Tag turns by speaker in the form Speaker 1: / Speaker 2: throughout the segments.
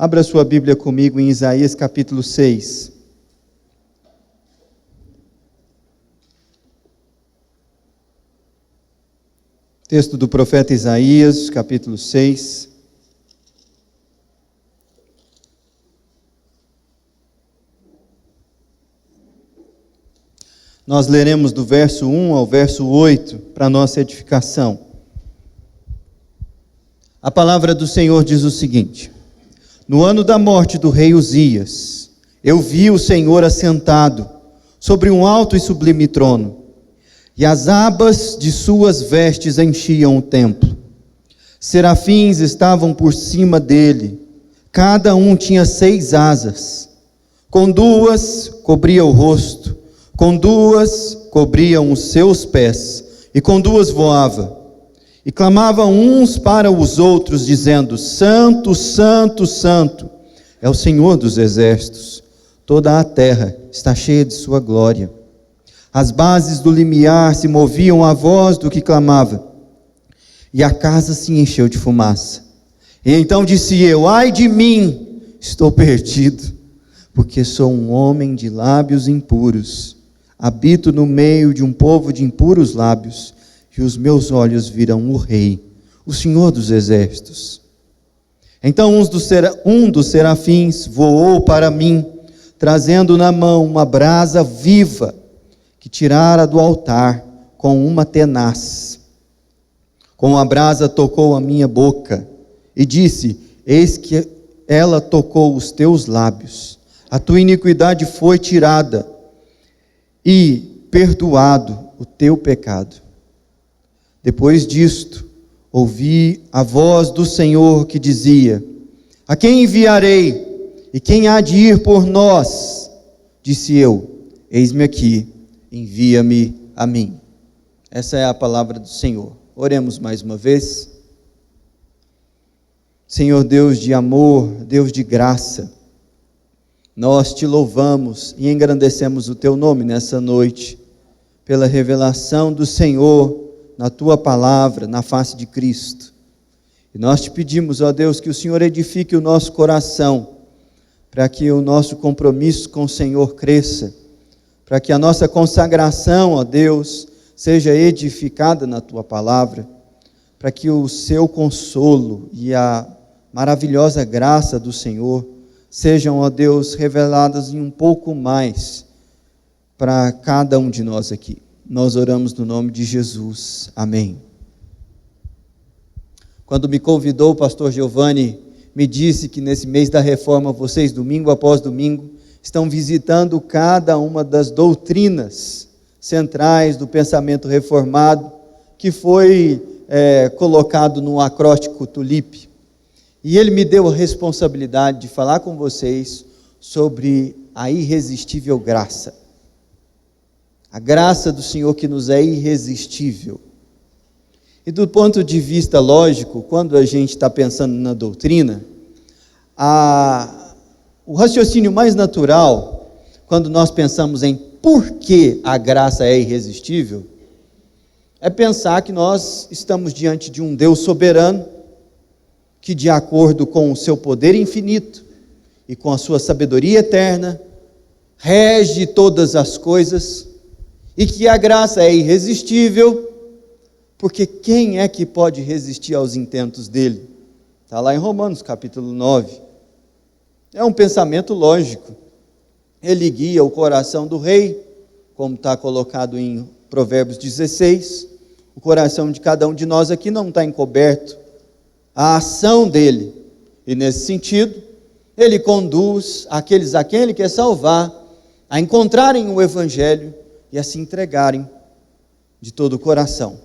Speaker 1: Abra sua Bíblia comigo em Isaías capítulo 6. Texto do profeta Isaías, capítulo 6. Nós leremos do verso 1 ao verso 8 para nossa edificação. A palavra do Senhor diz o seguinte: No ano da morte do rei Uzias, eu vi o Senhor assentado sobre um alto e sublime trono, e as abas de suas vestes enchiam o templo. Serafins estavam por cima dele, cada um tinha 6 asas. Com 2 cobria o rosto, com 2 cobriam os seus pés, e com 2 voava. E clamavam uns para os outros, dizendo: Santo, Santo, Santo, é o Senhor dos exércitos. Toda a terra está cheia de sua glória. As bases do limiar se moviam à voz do que clamava, e a casa se encheu de fumaça. E então disse eu: Ai de mim, estou perdido, porque sou um homem de lábios impuros. Habito no meio de um povo de impuros lábios, e os meus olhos viram o Rei, o Senhor dos exércitos. Então um dos serafins voou para mim, trazendo na mão uma brasa viva, que tirara do altar com uma tenaz. Com a brasa tocou a minha boca, e disse: Eis que ela tocou os teus lábios, a tua iniquidade foi tirada, e perdoado o teu pecado. Depois disto, ouvi a voz do Senhor que dizia: A quem enviarei? E quem há de ir por nós? Disse eu: Eis-me aqui, envia-me a mim. Essa é a palavra do Senhor. Oremos mais uma vez. Senhor Deus de amor, Deus de graça, nós te louvamos e engrandecemos o teu nome nessa noite, pela revelação do Senhor na tua palavra, na face de Cristo. E nós te pedimos, ó Deus, que o Senhor edifique o nosso coração, para que o nosso compromisso com o Senhor cresça, para que a nossa consagração, ó Deus, seja edificada na tua palavra, para que o seu consolo e a maravilhosa graça do Senhor sejam, ó Deus, reveladas em um pouco mais para cada um de nós aqui. Nós oramos no nome de Jesus. Amém. Quando me convidou, o pastor Giovanni me disse que nesse mês da reforma, vocês, domingo após domingo, estão visitando cada uma das doutrinas centrais do pensamento reformado, que foi colocado no acróstico TULIP. E ele me deu a responsabilidade de falar com vocês sobre a irresistível graça. A graça do Senhor que nos é irresistível. E do ponto de vista lógico, quando a gente está pensando na doutrina, o raciocínio mais natural, quando nós pensamos em por que a graça é irresistível, é pensar que nós estamos diante de um Deus soberano, que de acordo com o seu poder infinito e com a sua sabedoria eterna, rege todas as coisas, e que a graça é irresistível, porque quem é que pode resistir aos intentos dele? Está lá em Romanos capítulo 9. É um pensamento lógico. Ele guia o coração do rei, como está colocado em Provérbios 16. O coração de cada um de nós aqui não está encoberto. A ação dele, e nesse sentido, ele conduz aqueles a quem ele quer salvar, a encontrarem o Evangelho e a se entregarem de todo o coração.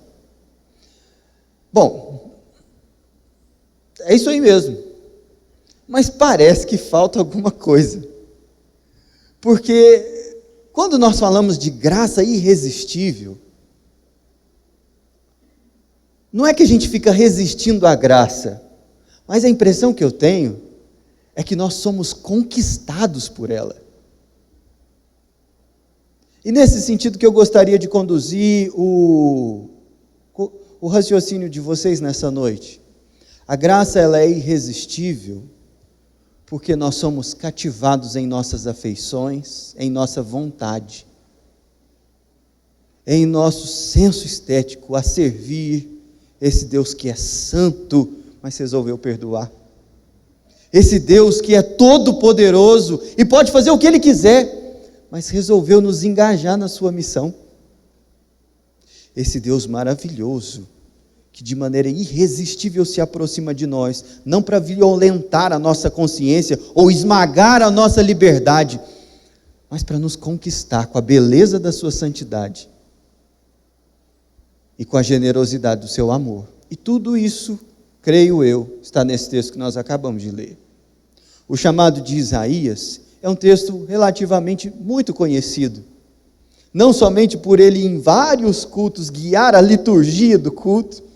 Speaker 1: Bom, é isso aí mesmo, mas parece que falta alguma coisa, porque quando nós falamos de graça irresistível, não é que a gente fica resistindo à graça, mas a impressão que eu tenho é que nós somos conquistados por ela. E nesse sentido que eu gostaria de conduzir o raciocínio de vocês nessa noite. A graça, ela é irresistível, Porque nós somos cativados em nossas afeições, em nossa vontade, em nosso senso estético a servir esse Deus que é santo, mas resolveu perdoar. Esse Deus que é todo poderoso e pode fazer o que Ele quiser, mas resolveu nos engajar na sua missão. Esse Deus maravilhoso, que de maneira irresistível se aproxima de nós, não para violentar a nossa consciência ou esmagar a nossa liberdade, mas para nos conquistar com a beleza da sua santidade e com a generosidade do seu amor. E tudo isso, creio eu, está nesse texto que nós acabamos de ler. O chamado de Isaías é um texto relativamente muito conhecido, não somente por ele em vários cultos guiar a liturgia do culto,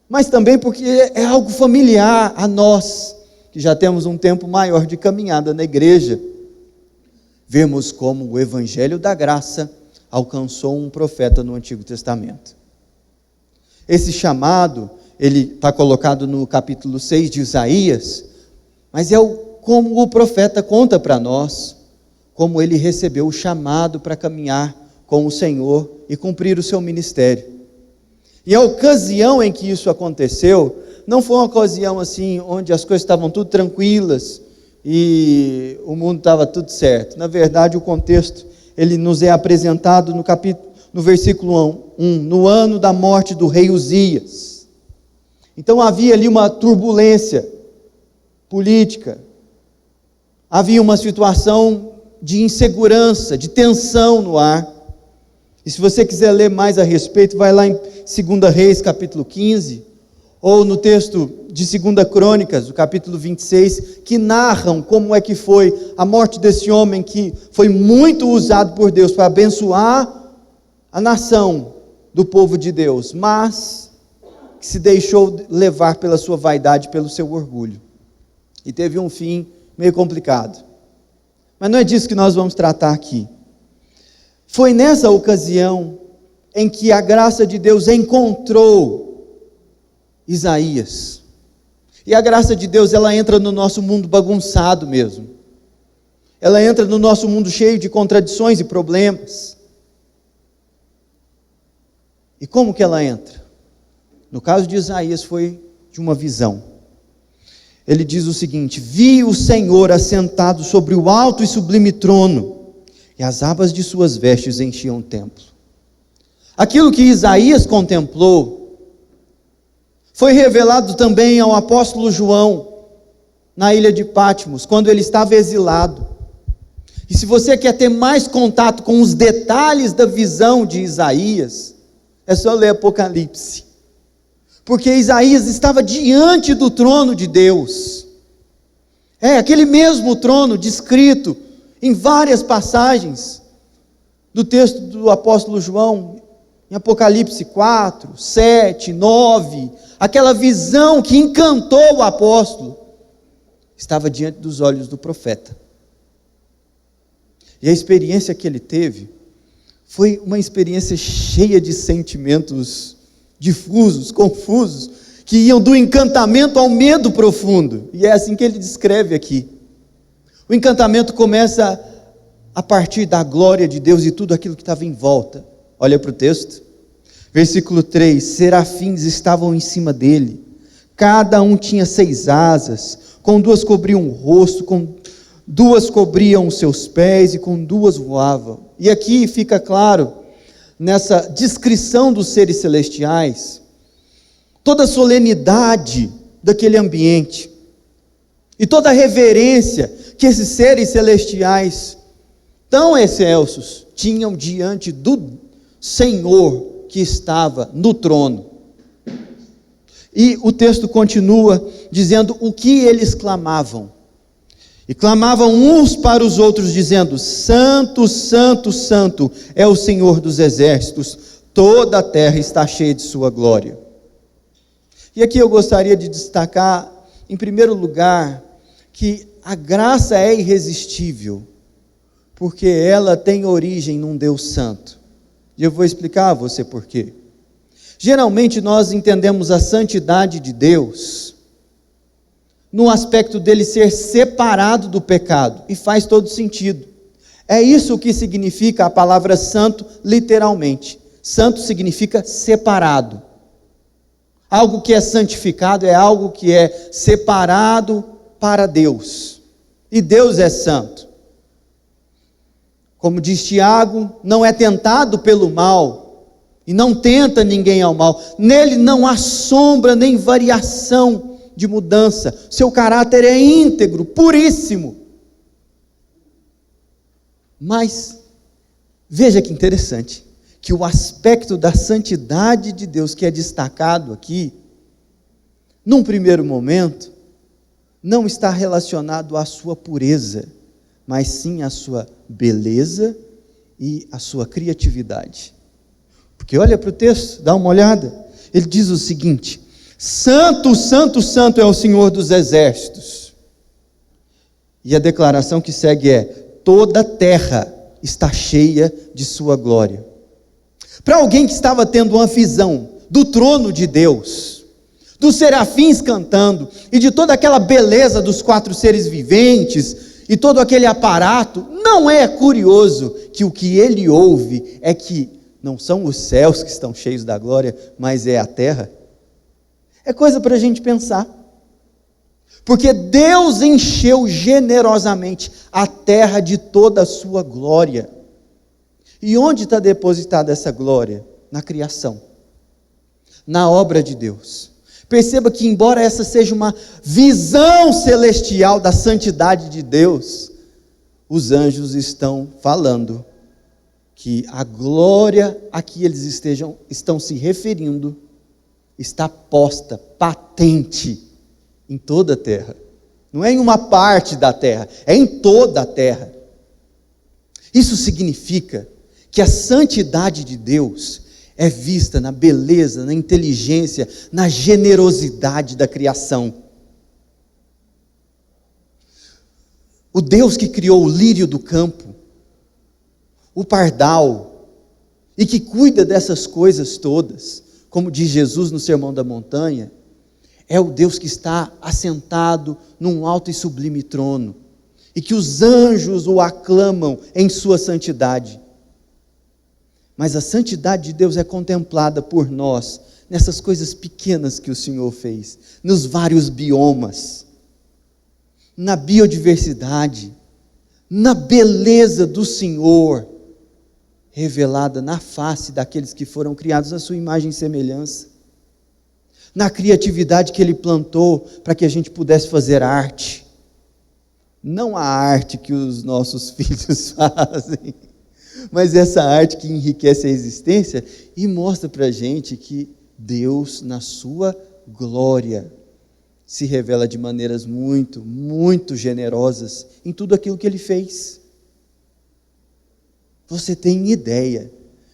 Speaker 1: mas também porque é algo familiar a nós, que já temos um tempo maior de caminhada na igreja. Vemos como o evangelho da graça alcançou um profeta no Antigo Testamento. Esse chamado, ele está colocado no capítulo 6 de Isaías, mas como o profeta conta para nós, como ele recebeu o chamado para caminhar com o Senhor e cumprir o seu ministério. E a ocasião em que isso aconteceu, não foi uma ocasião assim, onde as coisas estavam tudo tranquilas e o mundo estava tudo certo. Na verdade, o contexto, ele nos é apresentado no versículo 1, no ano da morte do rei Uzias. Então havia ali uma turbulência política, havia uma situação de insegurança, de tensão no ar. E se você quiser ler mais a respeito, vai lá em 2 Reis, capítulo 15, ou no texto de 2 Crônicas, o capítulo 26, que narram como é que foi a morte desse homem que foi muito usado por Deus para abençoar a nação do povo de Deus, mas que se deixou levar pela sua vaidade, pelo seu orgulho, e teve um fim meio complicado. Mas não é disso que nós vamos tratar aqui. Foi nessa ocasião em que a graça de Deus encontrou Isaías. E a graça de Deus, ela entra no nosso mundo bagunçado mesmo. Ela entra no nosso mundo cheio de contradições e problemas. E como que ela entra? No caso de Isaías, foi de uma visão. Ele diz o seguinte: vi o Senhor assentado sobre o alto e sublime trono, e as abas de suas vestes enchiam o templo. Aquilo que Isaías contemplou foi revelado também ao apóstolo João na ilha de Patmos, quando ele estava exilado. E se você quer ter mais contato com os detalhes da visão de Isaías, é só ler Apocalipse. Porque Isaías estava diante do trono de Deus. Aquele mesmo trono descrito em várias passagens do texto do apóstolo João, em Apocalipse 4, 7, 9, aquela visão que encantou o apóstolo, estava diante dos olhos do profeta. E a experiência que ele teve foi uma experiência cheia de sentimentos difusos, confusos, que iam do encantamento ao medo profundo. E é assim que ele descreve aqui. O encantamento começa a partir da glória de Deus e tudo aquilo que estava em volta. Olha para o texto. Versículo 3: serafins estavam em cima dele, cada um tinha 6 asas, com 2 cobriam o rosto, com 2 cobriam os seus pés e com 2 voavam. E aqui fica claro, nessa descrição dos seres celestiais, toda a solenidade daquele ambiente, e toda a reverência que esses seres celestiais, tão excelsos, tinham diante do Senhor que estava no trono. E o texto continua dizendo o que eles clamavam. E clamavam uns para os outros, dizendo: Santo, Santo, Santo é o Senhor dos exércitos, toda a terra está cheia de sua glória. E aqui eu gostaria de destacar, em primeiro lugar, que a graça é irresistível, porque ela tem origem num Deus santo. E eu vou explicar a você por quê. Geralmente nós entendemos a santidade de Deus no aspecto dele ser separado do pecado, e faz todo sentido. É isso que significa a palavra santo, literalmente. Santo significa separado. Algo que é santificado é algo que é separado para Deus. E Deus é santo. Como diz Tiago, não é tentado pelo mal, e não tenta ninguém ao mal. Nele não há sombra nem variação de mudança. Seu caráter é íntegro, puríssimo. Mas, veja que interessante, que o aspecto da santidade de Deus que é destacado aqui, num primeiro momento, não está relacionado à sua pureza, mas sim à sua beleza e à sua criatividade. Porque olha para o texto, dá uma olhada, ele diz o seguinte: Santo, Santo, Santo é o Senhor dos exércitos. E a declaração que segue é: toda a terra está cheia de sua glória. Para alguém que estava tendo uma visão do trono de Deus, dos serafins cantando, e de toda aquela beleza dos 4 seres viventes, e todo aquele aparato, não é curioso que o que ele ouve é que não são os céus que estão cheios da glória, mas é a terra? É coisa para a gente pensar. Porque Deus encheu generosamente a terra de toda a sua glória. E onde está depositada essa glória? Na criação, na obra de Deus. Perceba que, embora essa seja uma visão celestial da santidade de Deus, os anjos estão falando que a glória a que eles estão se referindo está posta, patente, em toda a terra. Não é em uma parte da terra, é em toda a terra. Isso significa que a santidade de Deus é vista na beleza, na inteligência, na generosidade da criação. O Deus que criou o lírio do campo, o pardal, e que cuida dessas coisas todas, como diz Jesus no Sermão da Montanha, é o Deus que está assentado num alto e sublime trono, e que os anjos o aclamam em sua santidade. Mas a santidade de Deus é contemplada por nós, nessas coisas pequenas que o Senhor fez, nos vários biomas, na biodiversidade, na beleza do Senhor, revelada na face daqueles que foram criados à sua imagem e semelhança, na criatividade que Ele plantou para que a gente pudesse fazer arte. Não a arte que os nossos filhos fazem, mas essa arte que enriquece a existência e mostra para a gente que Deus, na sua glória, se revela de maneiras muito, muito generosas em tudo aquilo que Ele fez. Você tem ideia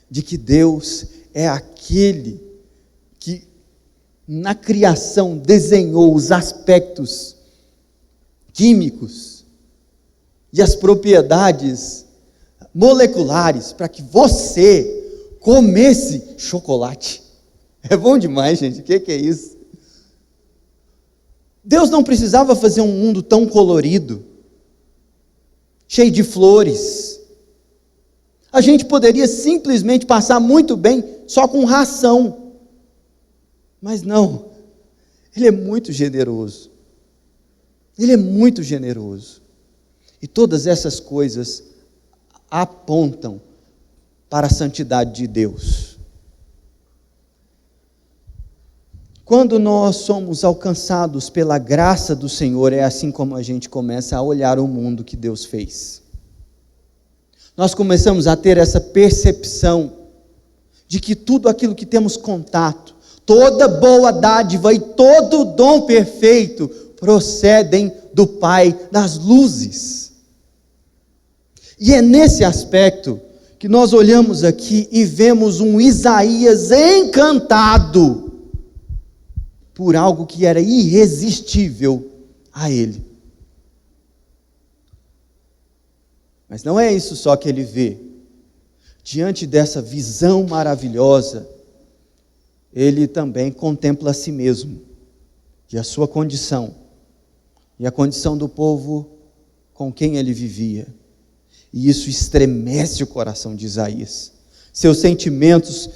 Speaker 1: de que Deus é aquele que na criação desenhou os aspectos químicos e as propriedades moleculares para que você comesse chocolate? É bom demais, gente. O que é isso? Deus não precisava fazer um mundo tão colorido, cheio de flores. A gente poderia simplesmente passar muito bem só com ração. Mas não, Ele é muito generoso. Ele é muito generoso. E todas essas coisas apontam para a santidade de Deus. Quando nós somos alcançados pela graça do Senhor, é assim como a gente começa a olhar o mundo que Deus fez. Nós começamos a ter essa percepção de que tudo aquilo que temos contato, toda boa dádiva e todo dom perfeito procedem do Pai das luzes. E é nesse aspecto que nós olhamos aqui e vemos um Isaías encantado por algo que era irresistível a ele. Mas não é isso só que ele vê. Diante dessa visão maravilhosa, ele também contempla a si mesmo e a sua condição e a condição do povo com quem ele vivia. E isso estremece o coração de Isaías. Seus sentimentos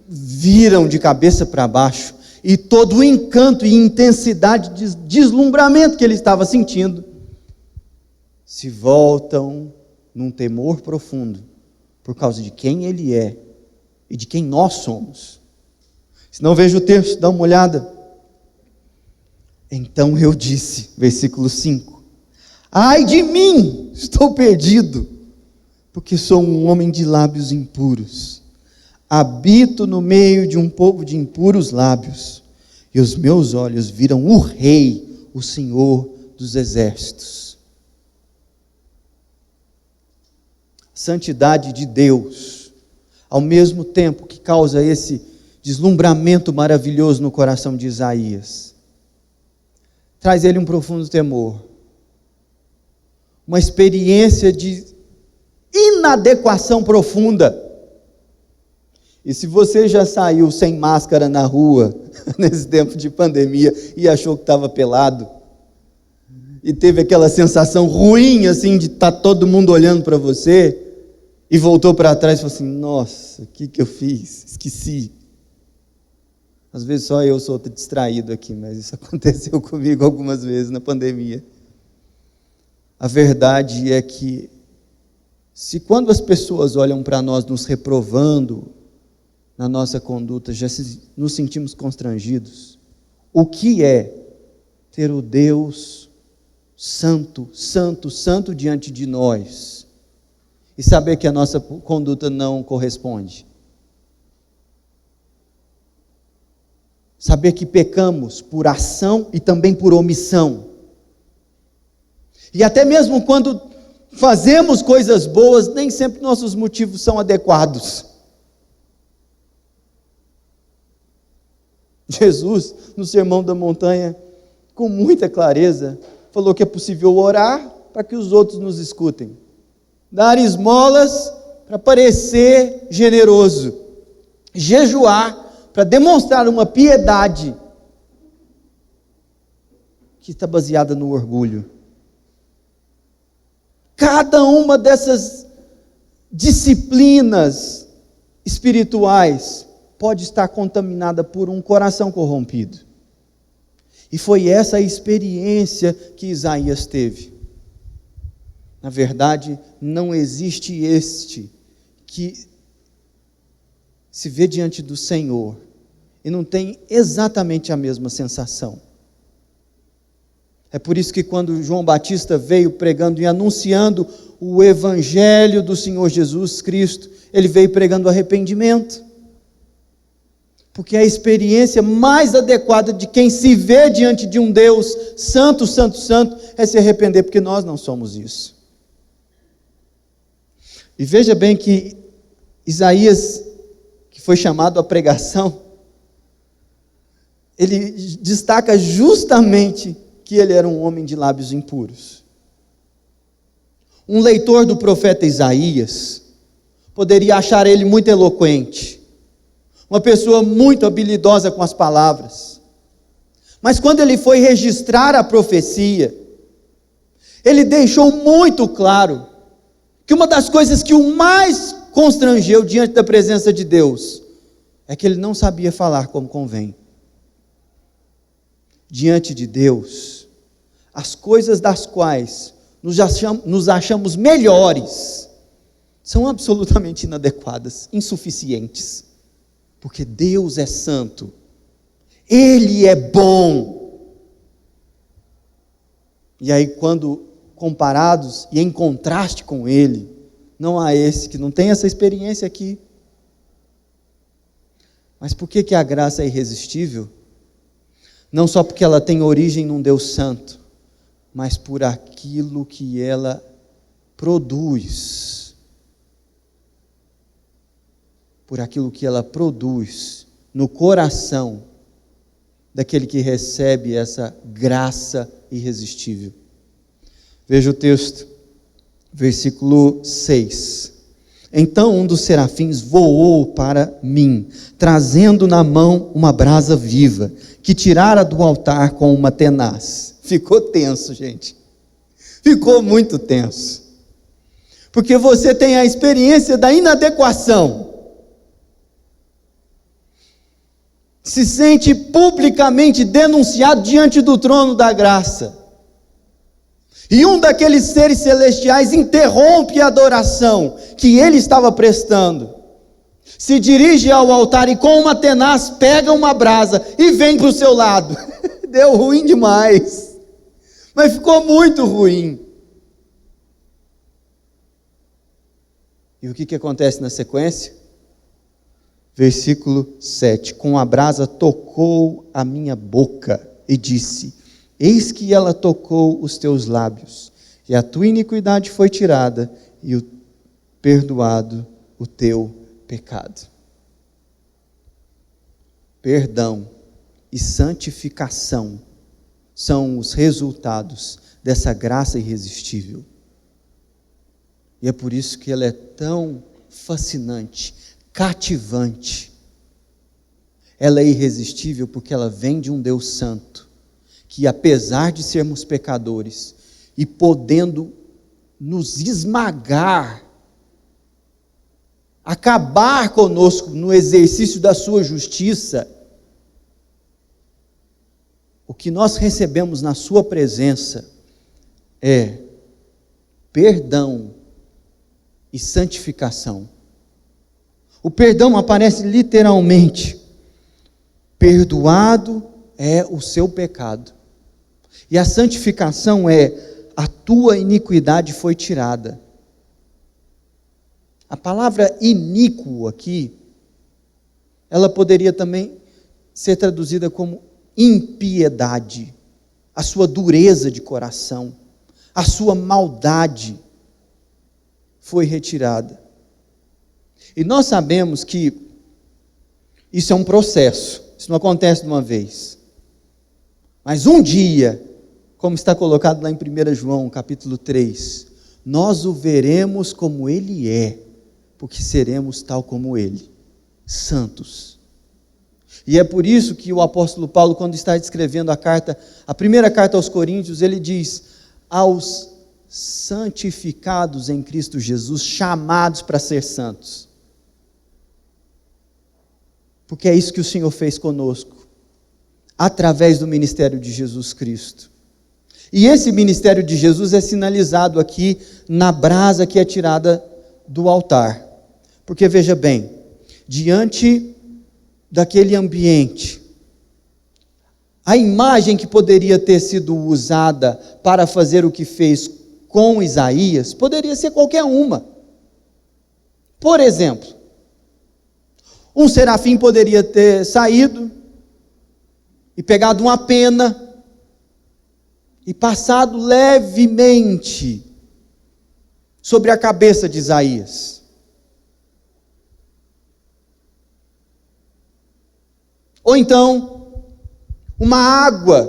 Speaker 1: viram de cabeça para baixo, e todo o encanto e intensidade de deslumbramento que ele estava sentindo se voltam num temor profundo por causa de quem ele é e de quem nós somos. Se não veja o texto, dá uma olhada. Então eu disse, versículo 5: ai de mim, estou perdido, porque sou um homem de lábios impuros. Habito no meio de um povo de impuros lábios, e os meus olhos viram o Rei, o Senhor dos exércitos. A santidade de Deus, ao mesmo tempo que causa esse deslumbramento maravilhoso no coração de Isaías, traz ele um profundo temor, uma experiência de inadequação profunda. E se você já saiu sem máscara na rua, nesse tempo de pandemia, e achou que estava pelado, e teve aquela sensação ruim, assim, de estar todo mundo olhando para você, e voltou para trás e falou assim: nossa, o que eu fiz? Esqueci. Às vezes só eu sou distraído aqui, mas isso aconteceu comigo algumas vezes na pandemia. A verdade é que, se quando as pessoas olham para nós nos reprovando na nossa conduta, já nos sentimos constrangidos, o que é ter o Deus santo, santo, santo diante de nós e saber que a nossa conduta não corresponde? Saber que pecamos por ação e também por omissão. E até mesmo quando fazemos coisas boas, nem sempre nossos motivos são adequados. Jesus, no Sermão da Montanha, com muita clareza, falou que é possível orar para que os outros nos escutem, dar esmolas para parecer generoso, jejuar para demonstrar uma piedade que está baseada no orgulho. Cada uma dessas disciplinas espirituais pode estar contaminada por um coração corrompido. E foi essa a experiência que Isaías teve. Na verdade, não existe este que se vê diante do Senhor e não tem exatamente a mesma sensação. É por isso que quando João Batista veio pregando e anunciando o Evangelho do Senhor Jesus Cristo, ele veio pregando arrependimento. Porque a experiência mais adequada de quem se vê diante de um Deus santo, santo, santo, é se arrepender, porque nós não somos isso. E veja bem que Isaías, que foi chamado à pregação, ele destaca justamente que ele era um homem de lábios impuros. Um leitor do profeta Isaías poderia achar ele muito eloquente, uma pessoa muito habilidosa com as palavras. Mas quando ele foi registrar a profecia, ele deixou muito claro que uma das coisas que o mais constrangeu diante da presença de Deus é que ele não sabia falar como convém. Diante de Deus, as coisas das quais nos achamos melhores são absolutamente inadequadas, insuficientes. Porque Deus é santo, Ele é bom. E aí, quando comparados e em contraste com Ele, não há esse que não tem essa experiência aqui. Mas por que a graça é irresistível? Não só porque ela tem origem num Deus santo, mas por aquilo que ela produz. Por aquilo que ela produz no coração daquele que recebe essa graça irresistível. Veja o texto, versículo 6. Então um dos serafins voou para mim, trazendo na mão uma brasa viva, que tirara do altar com uma tenaz. Ficou tenso, gente. Ficou muito tenso. Porque você tem a experiência da inadequação. Se sente publicamente denunciado diante do trono da graça. E um daqueles seres celestiais interrompe a adoração que ele estava prestando. Se dirige ao altar e com uma tenaz pega uma brasa e vem para o seu lado. Deu ruim demais. Mas ficou muito ruim. E o que acontece na sequência? Versículo 7. Com a brasa tocou a minha boca e disse: eis que ela tocou os teus lábios, e a tua iniquidade foi tirada, e perdoado o teu pecado. Perdão e santificação são os resultados dessa graça irresistível. E é por isso que ela é tão fascinante, cativante. Ela é irresistível porque ela vem de um Deus santo, que apesar de sermos pecadores e podendo nos esmagar, acabar conosco no exercício da sua justiça, o que nós recebemos na sua presença é perdão e santificação. O perdão aparece literalmente: perdoado é o seu pecado. E a santificação é: a tua iniquidade foi tirada. A palavra iníquo aqui, ela poderia também ser traduzida como impiedade, a sua dureza de coração, a sua maldade foi retirada. E nós sabemos que isso é um processo, isso não acontece de uma vez. Mas um dia, como está colocado lá em 1 João, capítulo 3, nós o veremos como Ele é, porque seremos tal como Ele, santos. E é por isso que o apóstolo Paulo, quando está escrevendo a primeira carta aos Coríntios, ele diz: aos santificados em Cristo Jesus, chamados para ser santos. Porque é isso que o Senhor fez conosco, através do ministério de Jesus Cristo. E esse ministério de Jesus é sinalizado aqui na brasa que é tirada do altar. Porque veja bem, diante daquele ambiente, a imagem que poderia ter sido usada para fazer o que fez com Isaías, poderia ser qualquer uma. Por exemplo, um serafim poderia ter saído e pegado uma pena e passado levemente sobre a cabeça de Isaías. Ou então, uma água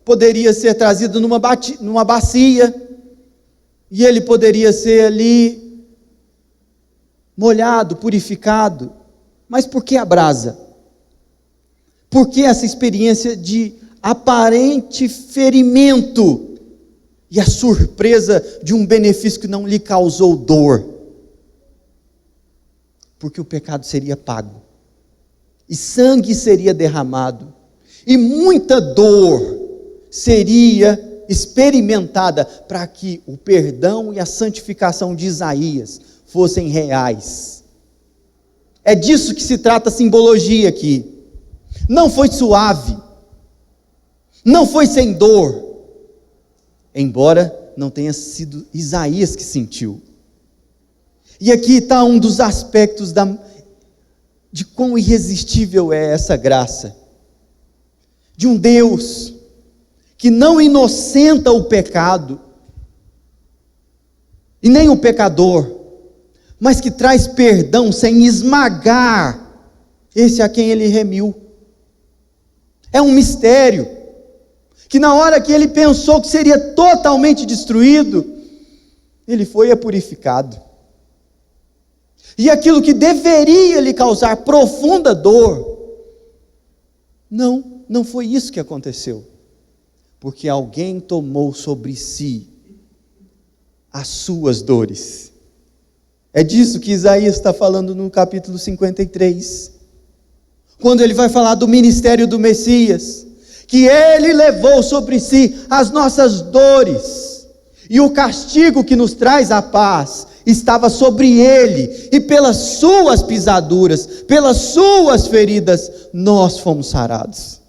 Speaker 1: poderia ser trazida numa bacia, e ele poderia ser ali molhado, purificado. Mas por que a brasa? Por que essa experiência de aparente ferimento e a surpresa de um benefício que não lhe causou dor? Porque o pecado seria pago, e sangue seria derramado, e muita dor seria experimentada para que o perdão e a santificação de Isaías fossem reais. É disso que se trata a simbologia aqui. Não foi suave, não foi sem dor, embora não tenha sido Isaías que sentiu. E aqui está um dos aspectos de quão irresistível é essa graça, de um Deus que não inocenta o pecado, e nem o pecador, mas que traz perdão sem esmagar esse a quem ele remiu. É um mistério, que na hora que ele pensou que seria totalmente destruído, ele foi purificado. E aquilo que deveria lhe causar profunda dor, não. não foi isso que aconteceu. Porque alguém tomou sobre si as suas dores. É disso que Isaías está falando no capítulo 53. Quando ele vai falar do ministério do Messias, que ele levou sobre si as nossas dores, e o castigo que nos traz a paz estava sobre ele, e pelas suas pisaduras, pelas suas feridas, nós fomos sarados.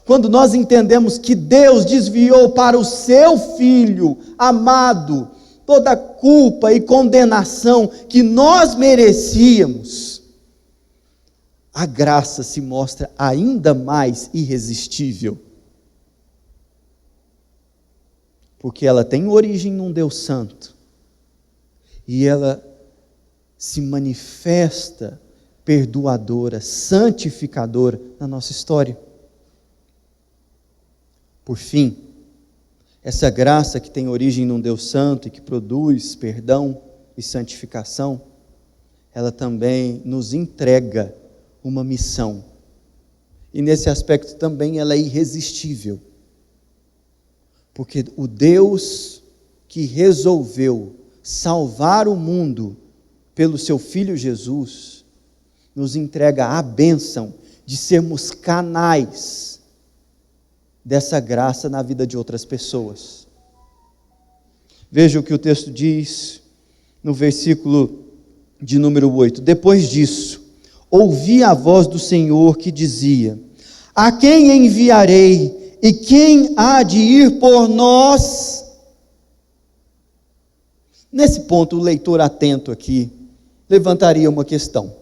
Speaker 1: Quando nós entendemos que Deus desviou para o seu Filho amado toda a culpa e condenação que nós merecíamos, a graça se mostra ainda mais irresistível. Porque ela tem origem num Deus santo, e ela se manifesta perdoadora, santificadora na nossa história. Por fim, essa graça que tem origem num Deus santo e que produz perdão e santificação, ela também nos entrega uma missão. E nesse aspecto também ela é irresistível. Porque o Deus que resolveu salvar o mundo pelo seu Filho Jesus, nos entrega a bênção de sermos canais dessa graça na vida de outras pessoas. Veja o que o texto diz no versículo de número 8. Depois disso, ouvi a voz do Senhor que dizia: a quem enviarei e quem há de ir por nós? Nesse ponto, o leitor atento aqui levantaria uma questão.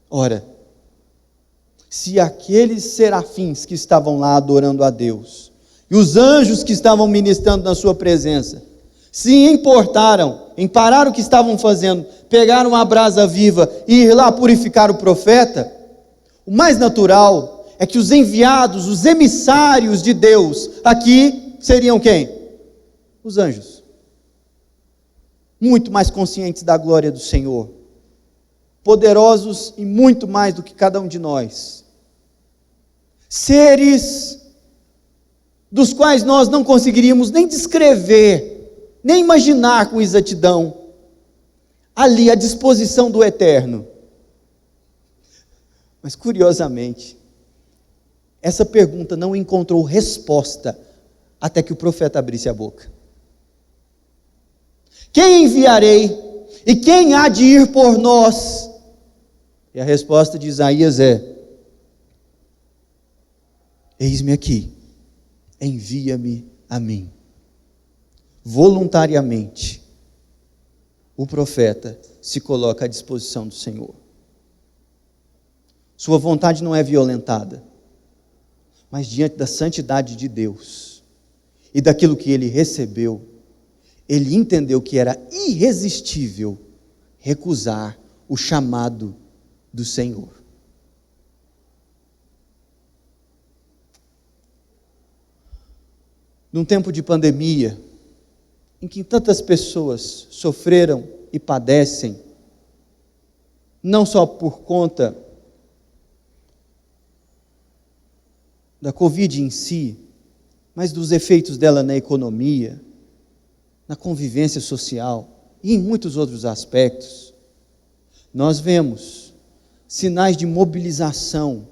Speaker 1: Ora, se aqueles serafins que estavam lá adorando a Deus, e os anjos que estavam ministrando na sua presença, se importaram em parar o que estavam fazendo, pegar uma brasa viva e ir lá purificar o profeta, o mais natural é que os enviados, os emissários de Deus, aqui seriam quem? Os anjos. Muito mais conscientes da glória do Senhor, poderosos e muito mais do que cada um de nós. Seres dos quais nós não conseguiríamos nem descrever, nem imaginar com exatidão, ali à disposição do Eterno. Mas curiosamente, essa pergunta não encontrou resposta até que o profeta abrisse a boca. Quem enviarei e quem há de ir por nós? E a resposta de Isaías é: eis-me aqui, envia-me a mim. Voluntariamente, o profeta se coloca à disposição do Senhor. Sua vontade não é violentada, mas diante da santidade de Deus e daquilo que ele recebeu, ele entendeu que era irresistível recusar o chamado do Senhor. Num tempo de pandemia, em que tantas pessoas sofreram e padecem, não só por conta da Covid em si, mas dos efeitos dela na economia, na convivência social e em muitos outros aspectos, nós vemos sinais de mobilização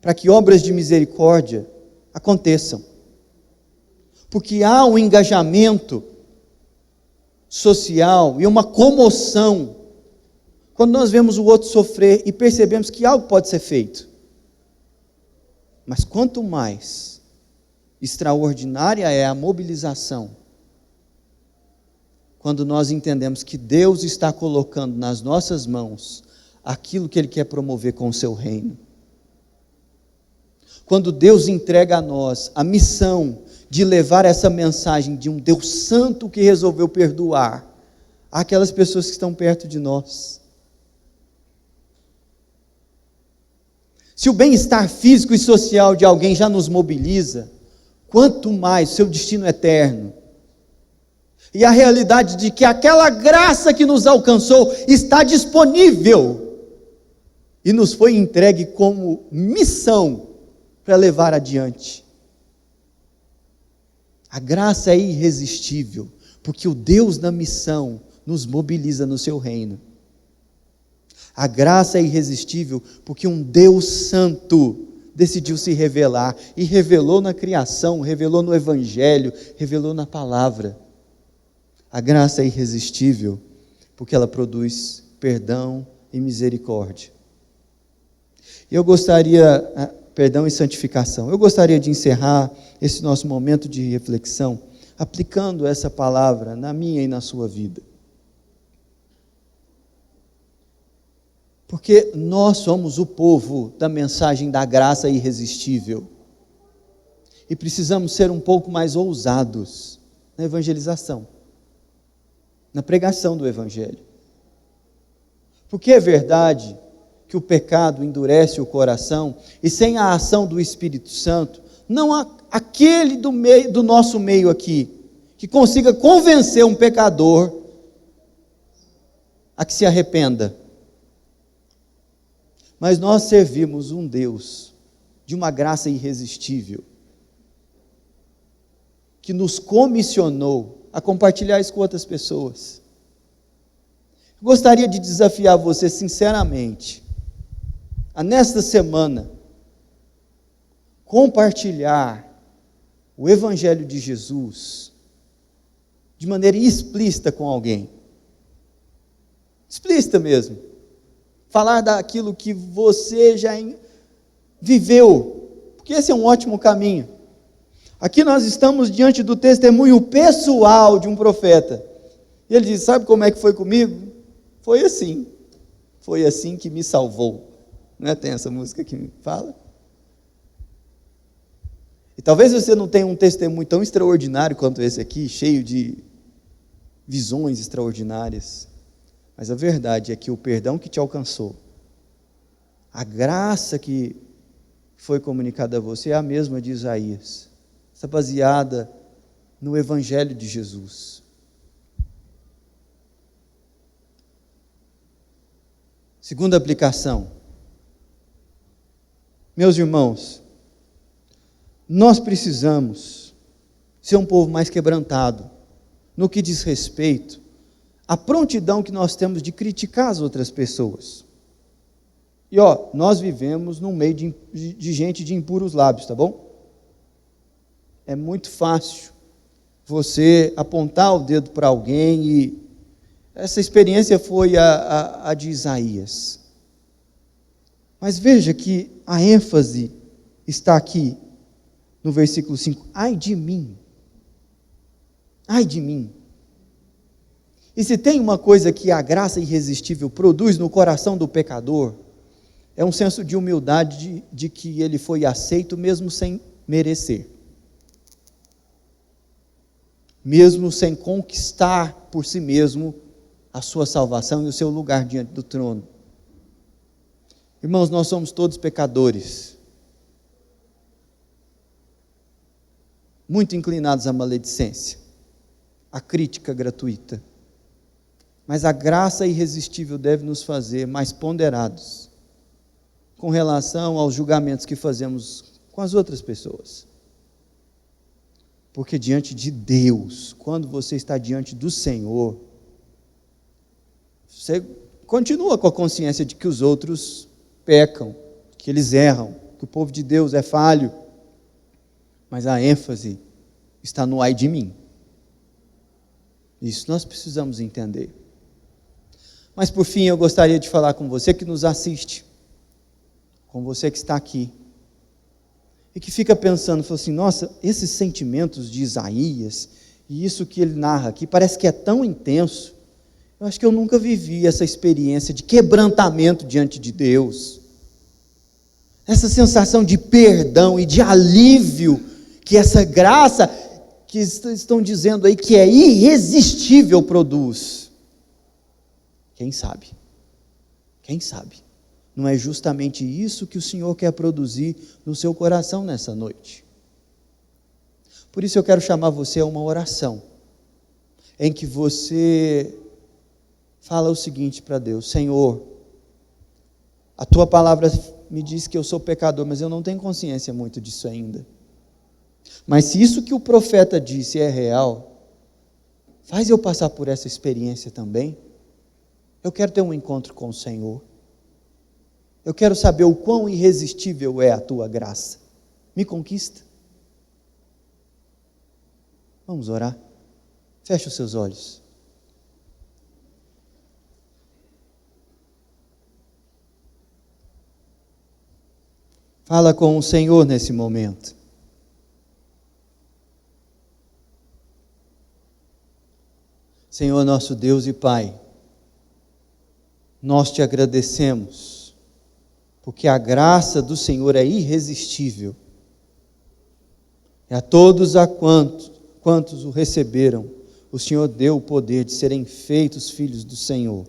Speaker 1: para que obras de misericórdia aconteçam. Porque há um engajamento social e uma comoção quando nós vemos o outro sofrer e percebemos que algo pode ser feito. Mas quanto mais extraordinária é a mobilização, quando nós entendemos que Deus está colocando nas nossas mãos aquilo que Ele quer promover com o seu reino. Quando Deus entrega a nós a missão de levar essa mensagem de um Deus santo que resolveu perdoar aquelas pessoas que estão perto de nós. Se o bem-estar físico e social de alguém já nos mobiliza, quanto mais seu destino eterno. E a realidade de que aquela graça que nos alcançou está disponível e nos foi entregue como missão para levar adiante. A graça é irresistível, porque o Deus da missão nos mobiliza no seu reino. A graça é irresistível, porque um Deus santo decidiu se revelar, e revelou na criação, revelou no Evangelho, revelou na palavra. A graça é irresistível, porque ela produz perdão e misericórdia. Eu gostaria, perdão e santificação, eu gostaria de encerrar esse nosso momento de reflexão, aplicando essa palavra na minha e na sua vida. Porque nós somos o povo da mensagem da graça irresistível. E precisamos ser um pouco mais ousados na evangelização, na pregação do Evangelho. Porque é verdade que o pecado endurece o coração, e sem a ação do Espírito Santo, não há aquele do nosso meio aqui, que consiga convencer um pecador a que se arrependa. Mas nós servimos um Deus de uma graça irresistível, que nos comissionou a compartilhar isso com outras pessoas. Gostaria de desafiar você sinceramente, a nesta semana, compartilhar o Evangelho de Jesus de maneira explícita com alguém. Explícita mesmo. Falar daquilo que você já viveu, porque esse é um ótimo caminho. Aqui nós estamos diante do testemunho pessoal de um profeta. E ele diz: sabe como é que foi comigo? Foi assim que me salvou. Não é? Tem essa música que fala? E talvez você não tenha um testemunho tão extraordinário quanto esse aqui, cheio de visões extraordinárias. Mas a verdade é que o perdão que te alcançou, a graça que foi comunicada a você é a mesma de Isaías. Está baseada no Evangelho de Jesus. Segunda aplicação. Meus irmãos, nós precisamos ser um povo mais quebrantado no que diz respeito à prontidão que nós temos de criticar as outras pessoas. E nós vivemos num meio de gente de impuros lábios, tá bom? É muito fácil você apontar o dedo para alguém, e essa experiência foi a de Isaías. Mas veja que a ênfase está aqui no versículo 5. Ai de mim. Ai de mim. E se tem uma coisa que a graça irresistível produz no coração do pecador, é um senso de humildade de que ele foi aceito mesmo sem merecer. Mesmo sem conquistar por si mesmo a sua salvação e o seu lugar diante do trono. Irmãos, nós somos todos pecadores, muito inclinados à maledicência, à crítica gratuita. Mas a graça irresistível deve nos fazer mais ponderados com relação aos julgamentos que fazemos com as outras pessoas. Porque diante de Deus, quando você está diante do Senhor, você continua com a consciência de que os outros pecam, que eles erram, que o povo de Deus é falho, mas a ênfase está no ai de mim. Isso nós precisamos entender. Mas por fim, eu gostaria de falar com você que nos assiste, com você que está aqui, e que fica pensando, fala assim: nossa, esses sentimentos de Isaías, e isso que ele narra aqui, parece que é tão intenso. Eu acho que eu nunca vivi essa experiência de quebrantamento diante de Deus, essa sensação de perdão e de alívio, que essa graça, que estão dizendo aí que é irresistível, produz. Quem sabe? Quem sabe? Não é justamente isso que o Senhor quer produzir no seu coração nessa noite? Por isso eu quero chamar você a uma oração, em que você fala o seguinte para Deus: Senhor, a Tua palavra me diz que eu sou pecador, mas eu não tenho consciência muito disso ainda. Mas se isso que o profeta disse é real, faz eu passar por essa experiência também. Eu quero ter um encontro com o Senhor. Eu quero saber o quão irresistível é a tua graça. Me conquista. Vamos orar? Feche os seus olhos. Fala com o Senhor nesse momento. Senhor nosso Deus e Pai, nós te agradecemos, porque a graça do Senhor é irresistível. E a todos quantos o receberam, o Senhor deu o poder de serem feitos filhos do Senhor.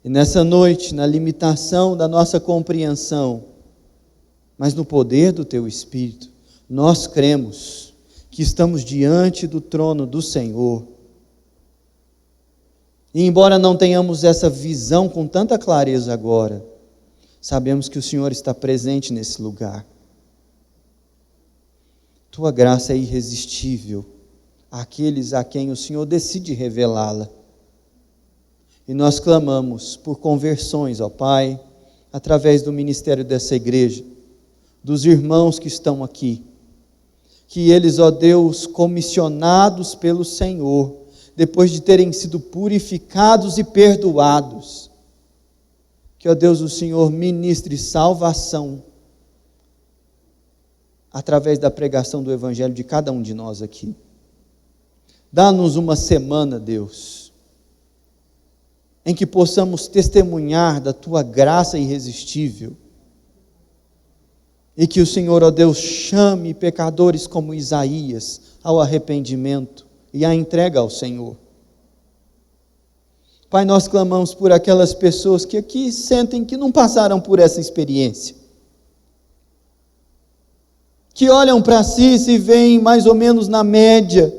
Speaker 1: E nessa noite, na limitação da nossa compreensão, mas no poder do Teu Espírito, nós cremos que estamos diante do trono do Senhor. E embora não tenhamos essa visão com tanta clareza agora, sabemos que o Senhor está presente nesse lugar. Tua graça é irresistível àqueles a quem o Senhor decide revelá-la. E nós clamamos por conversões, ó Pai, através do ministério dessa igreja, dos irmãos que estão aqui, que eles, ó Deus, comissionados pelo Senhor, depois de terem sido purificados e perdoados, que, ó Deus, o Senhor ministre salvação através da pregação do Evangelho de cada um de nós aqui. Dá-nos uma semana, Deus, em que possamos testemunhar da Tua graça irresistível, e que o Senhor, ó Deus, chame pecadores como Isaías ao arrependimento e à entrega ao Senhor. Pai, nós clamamos por aquelas pessoas que aqui sentem que não passaram por essa experiência, que olham para si e se veem mais ou menos na média,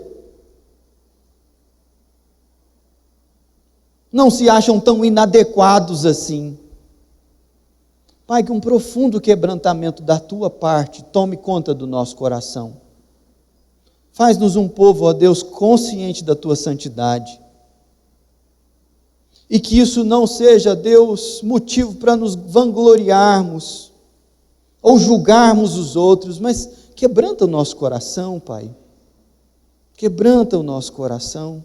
Speaker 1: não se acham tão inadequados assim. Pai, que um profundo quebrantamento da Tua parte tome conta do nosso coração. Faz-nos um povo, ó Deus, consciente da Tua santidade. E que isso não seja, Deus, motivo para nos vangloriarmos ou julgarmos os outros, mas quebranta o nosso coração, Pai. Quebranta o nosso coração.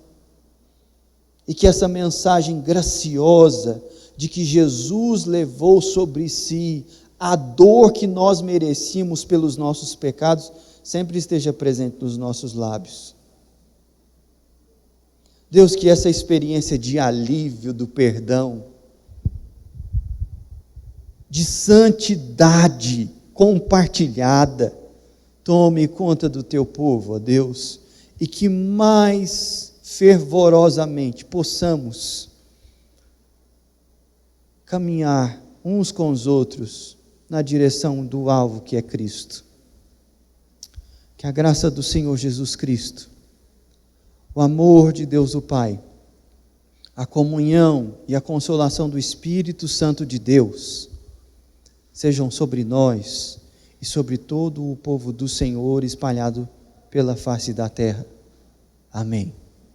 Speaker 1: E que essa mensagem graciosa de que Jesus levou sobre si a dor que nós merecíamos pelos nossos pecados, sempre esteja presente nos nossos lábios. Deus, que essa experiência de alívio do perdão, de santidade compartilhada, tome conta do Teu povo, ó Deus, e que mais fervorosamente possamos caminhar uns com os outros na direção do alvo que é Cristo. Que a graça do Senhor Jesus Cristo, o amor de Deus o Pai, a comunhão e a consolação do Espírito Santo de Deus sejam sobre nós e sobre todo o povo do Senhor espalhado pela face da terra. Amém.